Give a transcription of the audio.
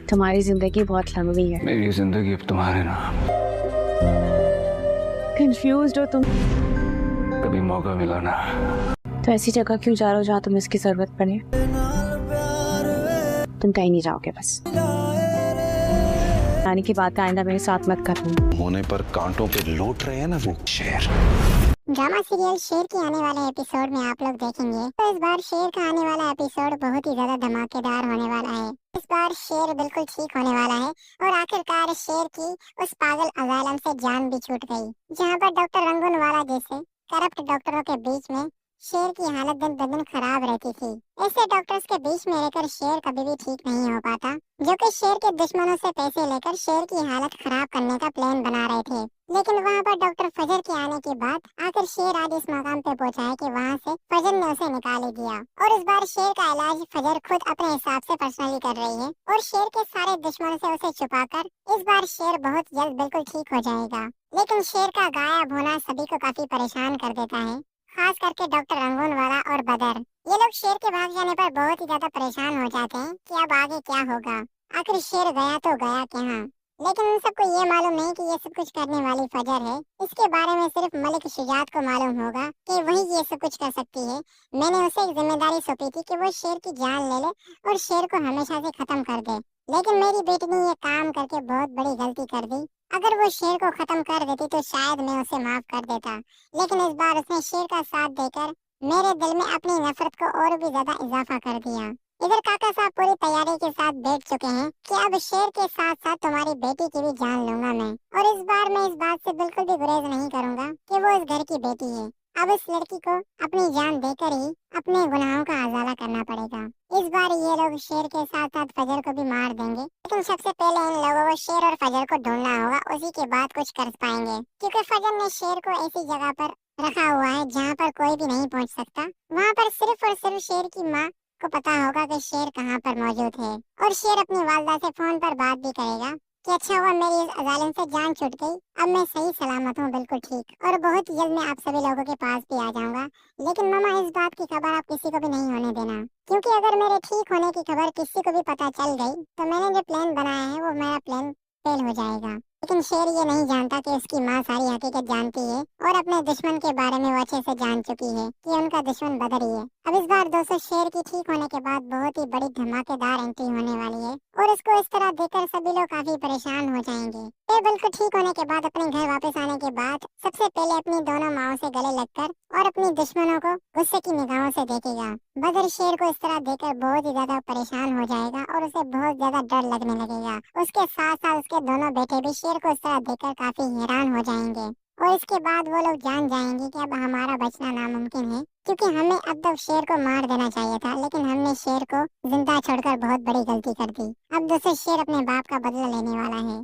तुम्हारी जिंदगी बहुत लंबी है। मेरी जिंदगी अब तुम्हारे नाम। कंफ्यूज्ड हो तुम? कभी मौका मिला ना। तो ऐसी जगह क्यों जा रहे हो जहाँ तुम्हें इसकी जरूरत पड़े? तुम कहीं नहीं जाओगे बस। आने की बात आइंदा मेरे साथ मत करना। होने पर कांटों पे लौट रहे हैं ना वो शेर। ड्रामा सीरियल शेर के आने वाले एपिसोड में आप लोग देखेंगे तो इस बार शेर का आने वाला एपिसोड बहुत ही ज्यादा धमाकेदार होने वाला है। इस बार शेर बिल्कुल ठीक होने वाला है और आखिरकार शेर की उस पागल अजालम से जान भी छूट गई, जहां पर डॉक्टर रंगूनवाला जैसे करप्ट डॉक्टरों के बीच में शेर की हालत दिन ब दिन खराब रहती थी। ऐसे डॉक्टर्स के बीच में रहकर शेर कभी भी ठीक नहीं हो पाता, जो कि शेर के दुश्मनों से पैसे लेकर शेर की हालत खराब करने का प्लान बना रहे थे। लेकिन वहाँ पर डॉक्टर फजर के आने के बाद आखिर शेर आज इस मकाम पे पहुँचा है कि वहाँ से फजर ने उसे निकाल ही दिया और इस बार शेर का इलाज फजर खुद अपने हिसाब से पर्सनली कर रही है और शेर के सारे दुश्मनों से उसे छुपाकर इस बार शेर बहुत जल्द बिल्कुल ठीक हो जाएगा। लेकिन शेर का गायब होना सभी को काफी परेशान कर देता है, खास करके डॉक्टर रंगूनवाला और बदर। ये लोग शेर के भाग जाने पर बहुत ही ज्यादा परेशान हो जाते हैं कि अब आगे क्या होगा, आखिर शेर गया तो गया कहाँ। लेकिन उन सबको ये मालूम नहीं कि ये सब कुछ करने वाली फजर है। इसके बारे में सिर्फ मलिक शुजात को मालूम होगा कि वही ये सब कुछ कर सकती है। मैंने उसे एक जिम्मेदारी सौंपी थी कि वो शेर की जान ले ले और शेर को हमेशा से खत्म कर दे, लेकिन मेरी बेटी ने ये काम करके बहुत बड़ी गलती कर दी। अगर वो शेर को खत्म कर देती तो शायद मैं उसे माफ कर देता, लेकिन इस बार उसने शेर का साथ देकर मेरे दिल में अपनी नफरत को और भी ज्यादा इजाफा कर दिया। इधर काका साहब पूरी तैयारी के साथ बैठ चुके हैं कि अब शेर के साथ साथ तुम्हारी बेटी की भी जान लूंगा मैं, और इस बार मैं इस बात से बिल्कुल भी गुरेज नहीं करूंगा कि वो इस घर की बेटी है। अब इस लड़की को अपनी जान देकर ही अपने गुनाहों का अजाला करना पड़ेगा। इस बार ये लोग शेर के साथ साथ फजर को भी मार देंगे, लेकिन सबसे पहले इन लोगों को शेर और फजर को ढूंढना होगा, उसी के बाद कुछ कर पाएंगे, क्योंकि फजर ने शेर को ऐसी जगह पर रखा हुआ है जहाँ पर कोई भी नहीं पहुँच सकता। वहाँ पर सिर्फ और सिर्फ शेर की माँ को पता होगा कि शेर कहाँ पर मौजूद है, और शेर अपनी वालदा से फोन पर बात भी करेगा कि अच्छा हुआ मेरी इस अजालिम से जान छूट गई, अब मैं सही सलामत हूँ, बिल्कुल ठीक, और बहुत जल्द मैं आप सभी लोगों के पास भी आ जाऊंगा। लेकिन मामा इस बात की खबर आप किसी को भी नहीं होने देना, क्योंकि अगर मेरे ठीक होने की खबर किसी को भी पता चल गई तो मैंने जो प्लान बनाया है वो मेरा प्लान फेल हो जाएगा। लेकिन शेर ये नहीं जानता कि उसकी माँ सारी हकीकत जानती है और अपने दुश्मन के बारे में वो अच्छे से जान चुकी है कि उनका दुश्मन बदर ही है। अब इस बार दोस्तों शेर की ठीक होने के बाद बहुत ही बड़ी धमाकेदार एंट्री होने वाली है और इसको इस तरह देखकर सभी लोग काफी परेशान हो जाएंगे। शेर बिल्कुल ठीक होने के बाद अपने घर वापस आने के बाद सबसे पहले अपनी दोनों माओ से गले लगकर और अपनी दुश्मनों को गुस्से की निगाहों से देखेगा। बदर शेर को इस तरह देखकर बहुत ही ज्यादा परेशान हो जाएगा और उसे बहुत ज्यादा डर लगने लगेगा। उसके साथ साथ उसके दोनों बेटे भी शेर को इस तरह देखकर काफी हैरान हो जाएंगे और इसके बाद वो लोग जान जाएंगे कि अब हमारा बचना नामुमकिन है, क्योंकि हमें अब तक शेर को मार देना चाहिए था, लेकिन हमने शेर को जिंदा छोड़कर बहुत बड़ी गलती कर दी। अब दूसरे शेर अपने बाप का बदला लेने वाला है।